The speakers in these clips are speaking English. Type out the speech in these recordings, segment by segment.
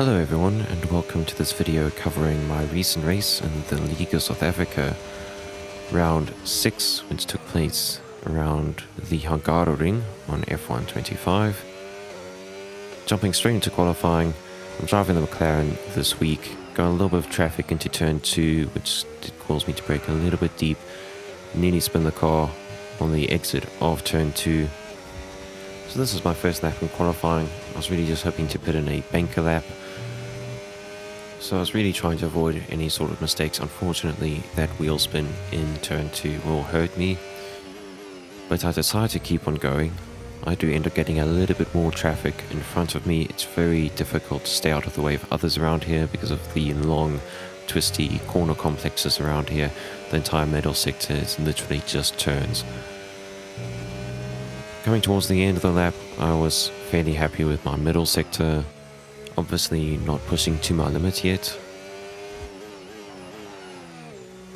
Hello everyone and welcome to this video covering my recent race in the League of South Africa, round 6, which took place around the Hungaroring on F1 25. Jumping straight into qualifying, I'm driving the Mclaren this week, got a little bit of traffic into turn 2 which did cause me to brake a little bit deep, nearly spin the car on the exit of turn 2. So this is my first lap in qualifying. I was really just hoping to put in a banker lap. So I was really trying to avoid any sort of mistakes. Unfortunately, that wheel spin in turn 2 will hurt me. But I decided to keep on going. I do end up getting a little bit more traffic in front of me. It's very difficult to stay out of the way of others around here because of the long, twisty corner complexes around here. The entire middle sector is literally just turns. Coming towards the end of the lap, I was fairly happy with my middle sector. Obviously not pushing to my limit yet.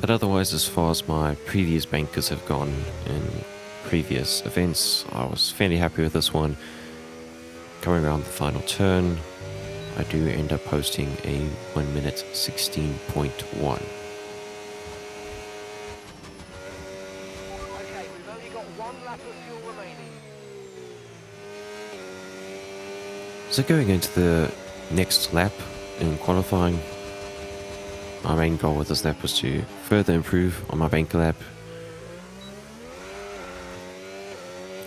But otherwise, as far as my previous bankers have gone in previous events, I was fairly happy with this one. Coming around the final turn, I do end up posting a 1 minute 16.1. So going into the next lap in qualifying, my main goal with this lap was to further improve on my banker lap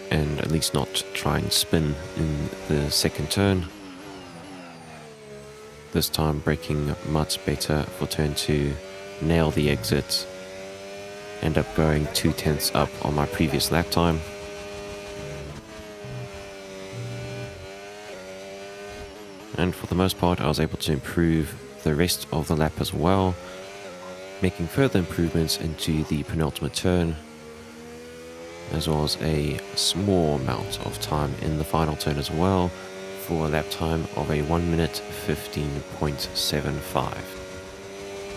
and at least not try and spin in the second turn. This time braking much better for turn 2, nail the exit, end up going 0.2 up on my previous lap time. And for the most part, I was able to improve the rest of the lap as well, making further improvements into the penultimate turn, as well as a small amount of time in the final turn as well, for a lap time of a 1 minute 15.75.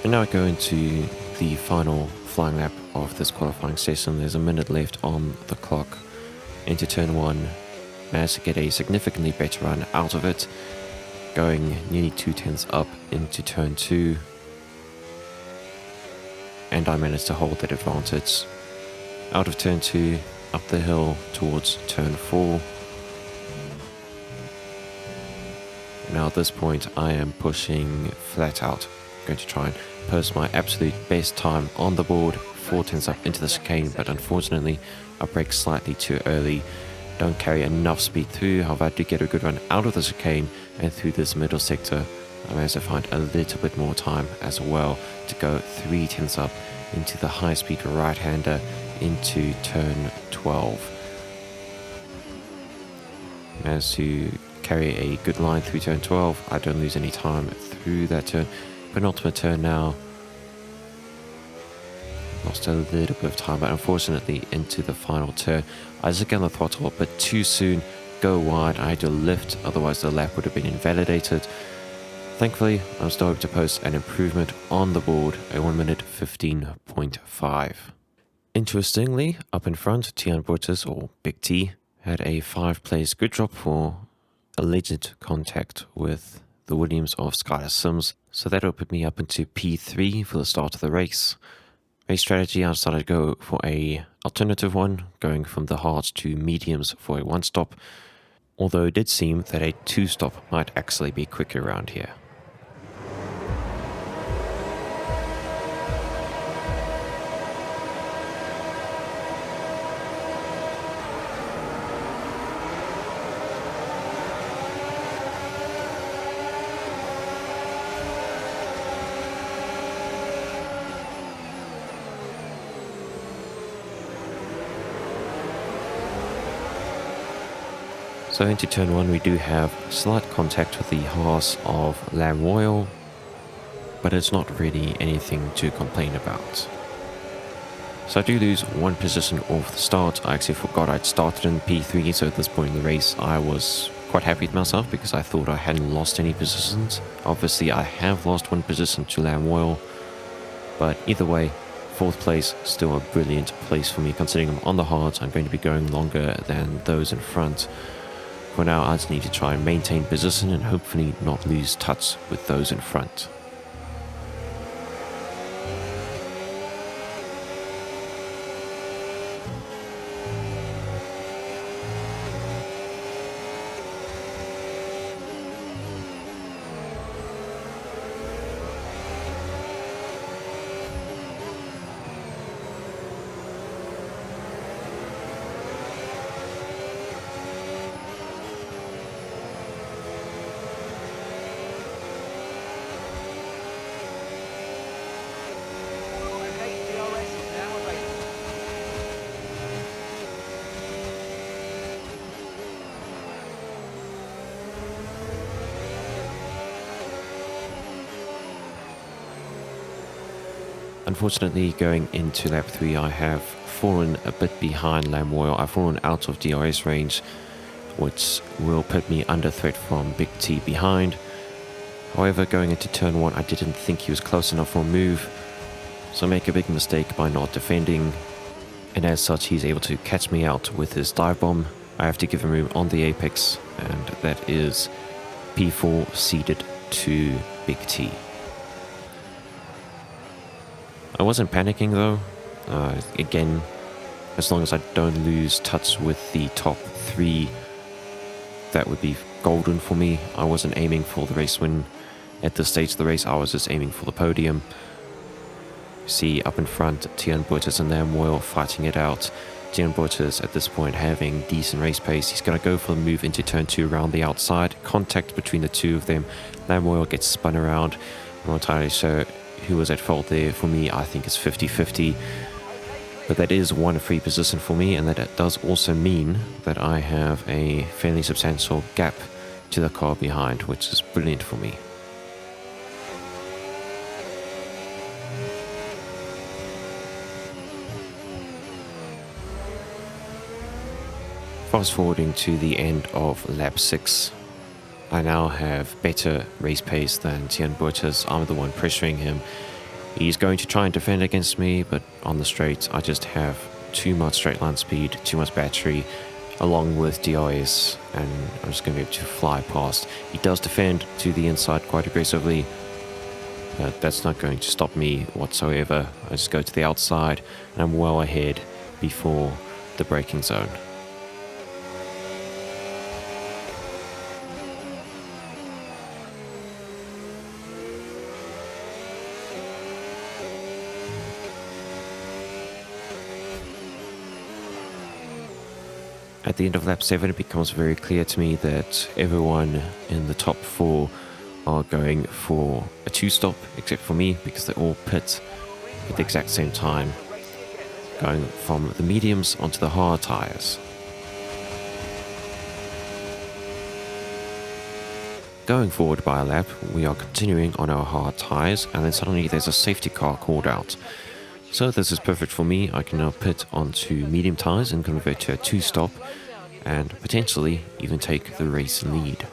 And now I go into the final flying lap of this qualifying session. There's a minute left on the clock into turn 1. Managed to get a significantly better run out of it, going nearly 0.2 up into turn 2, and I managed to hold that advantage. Out of turn 2, up the hill towards turn 4. Now at this point I am pushing flat out. I'm going to try and post my absolute best time on the board, 0.4 up into the chicane, but unfortunately I brake slightly too early. Don't carry enough speed through. However, I did get a good run out of the chicane and through this middle sector. I managed to find a little bit more time as well to go 0.3 up into the high speed right hander into turn 12. Managed to carry a good line through turn 12. I don't lose any time through that turn. Penultimate turn now. Lost a little bit of time, but unfortunately into the final turn, I just got on the throttle a bit too soon, go wide. I had to lift, otherwise the lap would have been invalidated. Thankfully, I'm still able to post an improvement on the board, a 1 minute 15.5. Interestingly, up in front, Tian Bortis, or Big T, had a 5-place grid drop for alleged contact with the Williams of Skylar Sims, so that will put me up into P3 for the start of the race. Race strategy, I decided to go for a alternative one, going from the hards to mediums for a 1-stop, although it did seem that a 2-stop might actually be quicker around here. So into turn 1 we do have slight contact with the horse of Lamb Royal, but it's not really anything to complain about. So I do lose 1 position off the start. I actually forgot I'd started in P3, so at this point in the race I was quite happy with myself because I thought I hadn't lost any positions. Obviously I have lost 1 position to Lamb Royal, but either way, 4th place, still a brilliant place for me considering I'm on the hards. I'm going to be going longer than those in front. For now, I just need to try and maintain position and hopefully not lose touch with those in front. Unfortunately, going into lap 3, I have fallen a bit behind Lamoille. I've fallen out of DRS range, which will put me under threat from Big T behind. However, going into turn 1, I didn't think he was close enough for a move, so I make a big mistake by not defending, and as such he's able to catch me out with his dive bomb. I have to give him room on the apex, and that is P4 ceded to Big T. I wasn't panicking though. Again, as long as I don't lose touch with the top 3, that would be golden for me. I wasn't aiming for the race win at this stage of the race. I was just aiming for the podium. See up in front, Tian Butters and Lamoille fighting it out. Tian Butters at this point having decent race pace. He's going to go for the move into turn 2 around the outside. Contact between the two of them. Lamoille gets spun around. I'm not entirely sure who was at fault there. For me, I think it's 50-50. But that is one free position for me, and that does also mean that I have a fairly substantial gap to the car behind, which is brilliant for me. Fast forwarding to the end of lap 6, I now have better race pace than Tian Butters. I'm the one pressuring him. He's going to try and defend against me, but on the straight, I just have too much straight line speed, too much battery, along with DRS, and I'm just going to be able to fly past. He does defend to the inside quite aggressively, but that's not going to stop me whatsoever. I just go to the outside, and I'm well ahead before the braking zone. At the end of lap 7, it becomes very clear to me that everyone in the top 4 are going for a 2-stop, except for me, because they all pit at the exact same time, going from the mediums onto the hard tyres. Going forward by a lap, we are continuing on our hard tyres, and then suddenly there's a safety car called out. So this is perfect for me. I can now pit onto medium tyres and convert to a 2-stop, and potentially even take the race lead.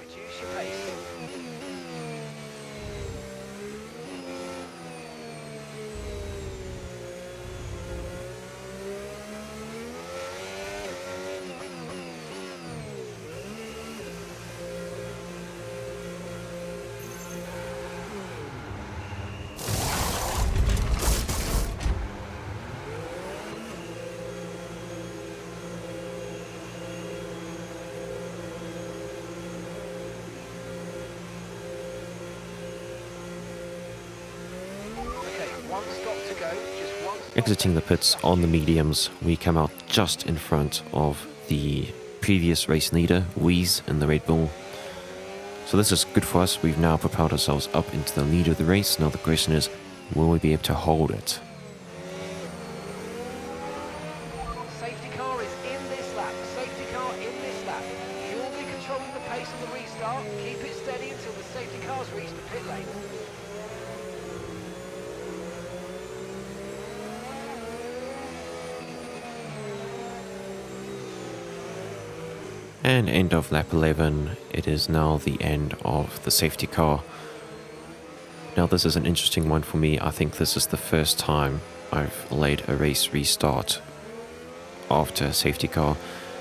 Exiting the pits on the mediums, we come out just in front of the previous race leader, Wheeze, in the Red Bull. So this is good for us. We've now propelled ourselves up into the lead of the race. Now the question is, will we be able to hold it? Safety car is in this lap. Safety car in this lap. You'll be controlling the pace on the restart. Keep it steady until the safety car's reached the pit lane. And end of lap 11, it is now the end of the safety car. Now this is an interesting one for me. I think this is the first time I've laid a race restart after a safety car.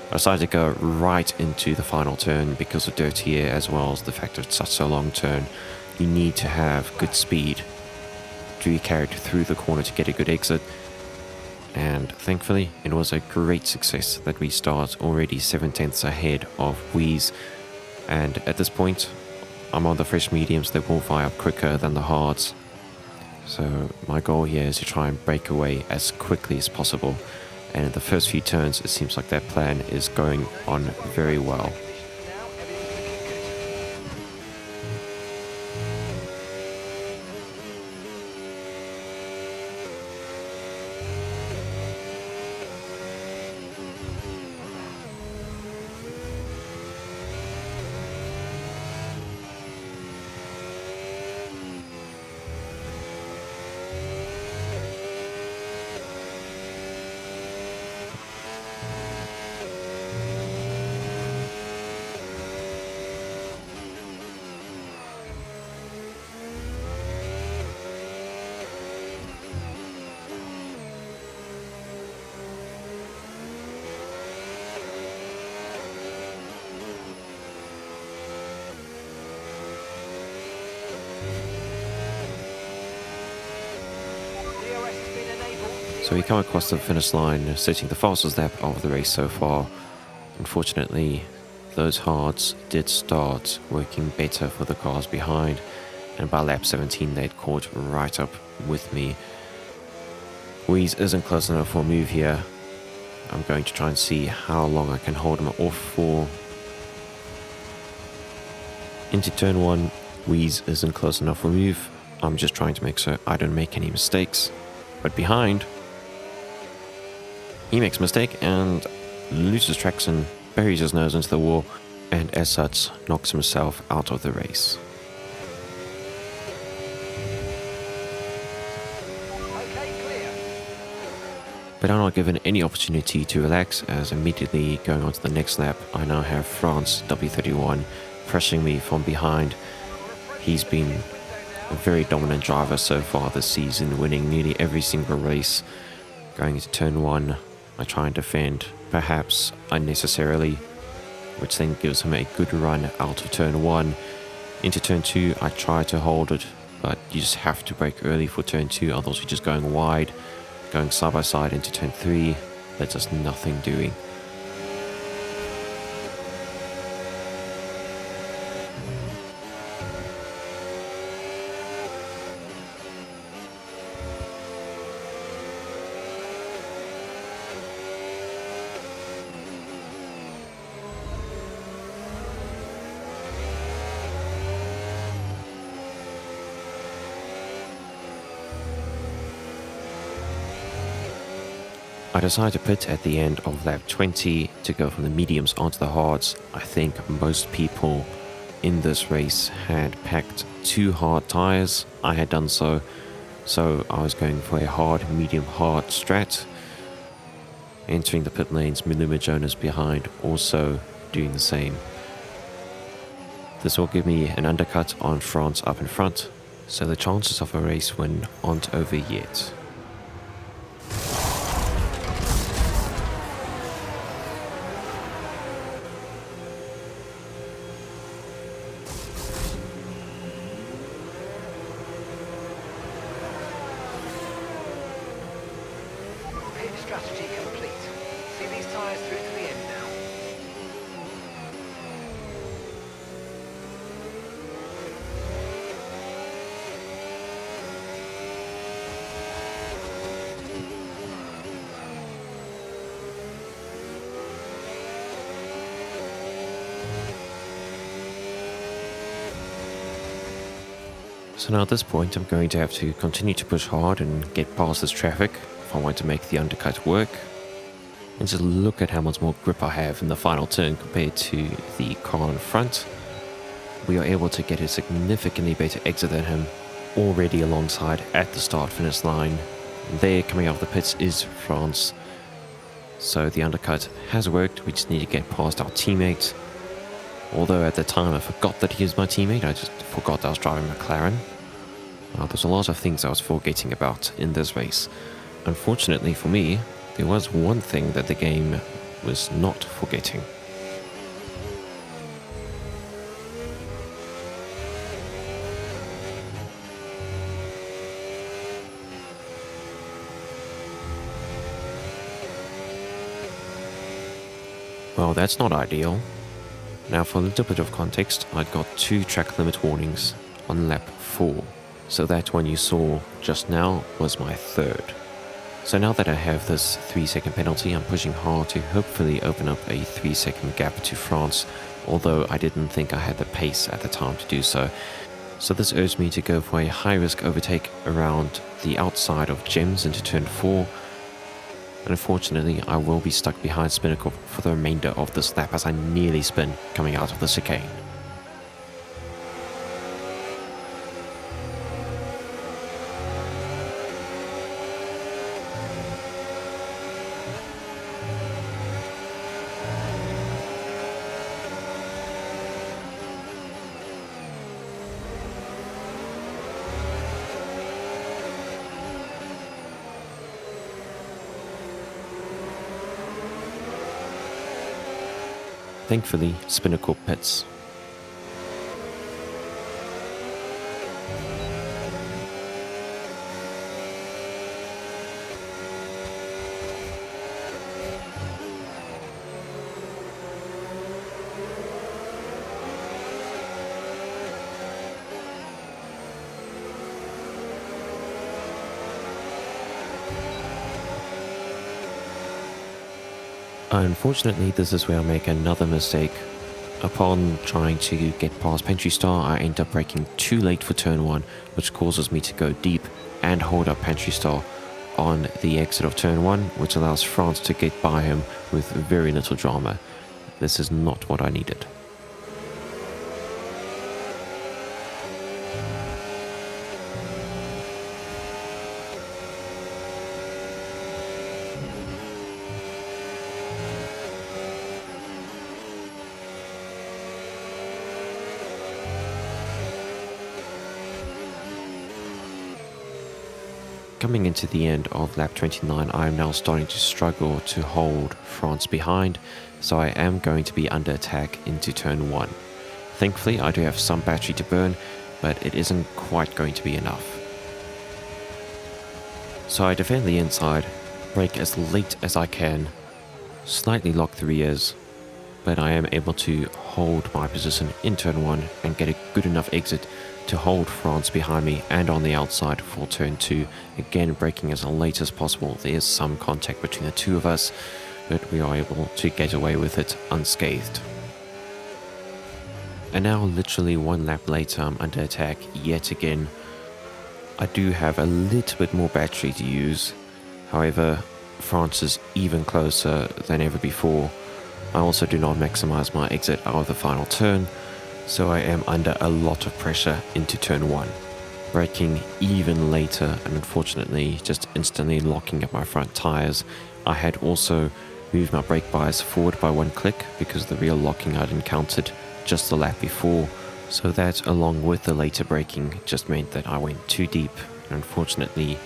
I decided to go right into the final turn because of dirty air, as well as the fact that it's such a long turn. You need to have good speed to your character through the corner to get a good exit. And thankfully, it was a great success that we start already 7/10 ahead of Wheeze. And at this point, I'm on the fresh mediums that will fire up quicker than the hards. So my goal here is to try and break away as quickly as possible. And in the first few turns, it seems like that plan is going on very well. So we come across the finish line, setting the fastest lap of the race so far. Unfortunately, those hards did start working better for the cars behind, and by lap 17 they'd caught right up with me. Wheeze isn't close enough for a move here. I'm going to try and see how long I can hold him off for. Into turn 1, Wheeze isn't close enough for a move. I'm just trying to make sure I don't make any mistakes. But behind, he makes a mistake and loses traction, buries his nose into the wall, and as such knocks himself out of the race. But I'm not given any opportunity to relax, as immediately going on to the next lap, I now have France W31 pressuring me from behind. He's been a very dominant driver so far this season, winning nearly every single race. Going into turn 1, I try and defend, perhaps unnecessarily, which then gives him a good run out of turn 1. Into turn 2, I try to hold it, but you just have to brake early for turn 2, otherwise you're just going wide. Going side by side into turn 3, there's just nothing doing. I decided to pit at the end of lap 20 to go from the mediums onto the hards. I think most people in this race had packed 2 hard tyres. I had done so I was going for a hard, medium, hard strat. Entering the pit lanes, Miluma Jonas behind, also doing the same. This will give me an undercut on France up in front, so the chances of a race win aren't over yet. Strategy complete. See these tyres through to the end now. So now at this point I'm going to have to continue to push hard and get past this traffic if I want to make the undercut work. And just look at how much more grip I have in the final turn compared to the car in front. We are able to get a significantly better exit than him, already alongside at the start finish line. There, coming off the pits, is France. So the undercut has worked, we just need to get past our teammate. Although at the time I forgot that he was my teammate, I just forgot I was driving McLaren. There's a lot of things I was forgetting about in this race. Unfortunately for me, there was one thing that the game was not forgetting. Well, that's not ideal. Now, for a little bit of context, I got 2 track limit warnings on lap 4, so that one you saw just now was my 3rd. So now that I have this 3-second penalty, I'm pushing hard to hopefully open up a 3-second gap to France, although I didn't think I had the pace at the time to do so. So this urged me to go for a high-risk overtake around the outside of Gems into turn 4. Unfortunately, I will be stuck behind Spinnacle for the remainder of this lap as I nearly spin coming out of the chicane. Thankfully, Spinnacle pits. Unfortunately, this is where I make another mistake. Upon trying to get past Pantry Star, I end up braking too late for turn 1, which causes me to go deep and hold up Pantry Star on the exit of turn 1, which allows France to get by him with very little drama. This is not what I needed. Coming into the end of lap 29, I am now starting to struggle to hold France behind, so I am going to be under attack into turn 1. Thankfully, I do have some battery to burn, but it isn't quite going to be enough. So I defend the inside, brake as late as I can, slightly lock the rears, but I am able to hold my position in turn 1 and get a good enough exit to hold France behind me and on the outside for turn 2, again braking as late as possible. There is some contact between the two of us, but we are able to get away with it unscathed. And now, literally 1 lap later, I'm under attack yet again. I do have a little bit more battery to use, however, France is even closer than ever before. I also do not maximize my exit out of the final turn, so I am under a lot of pressure into turn 1, braking even later and unfortunately just instantly locking up my front tires. I had also moved my brake bias forward by 1 click because the rear locking I'd encountered just the lap before, so that along with the later braking just meant that I went too deep and unfortunately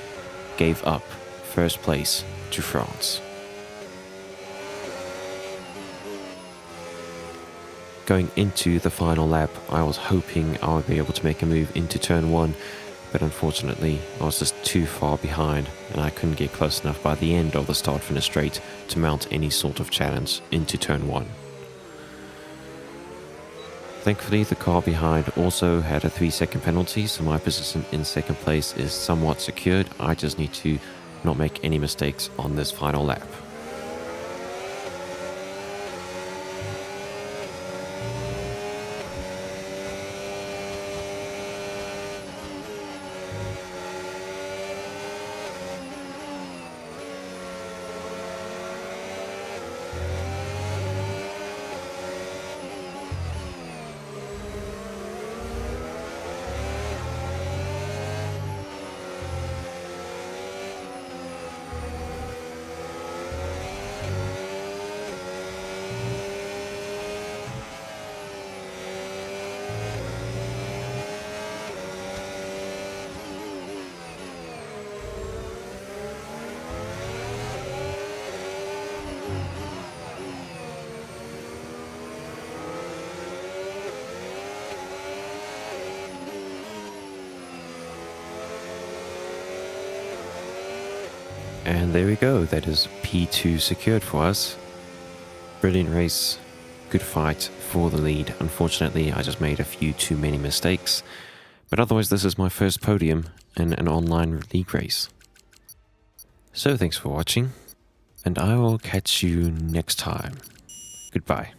gave up first place to France. Going into the final lap, I was hoping I would be able to make a move into turn 1, but unfortunately I was just too far behind and I couldn't get close enough by the end of the start-finish straight to mount any sort of challenge into turn 1. Thankfully, the car behind also had a 3-second penalty, so my position in second place is somewhat secured. I just need to not make any mistakes on this final lap. And there we go, that is P2 secured for us. Brilliant race, good fight for the lead. Unfortunately, I just made a few too many mistakes. But otherwise, this is my first podium in an online league race. So thanks for watching, and I will catch you next time. Goodbye.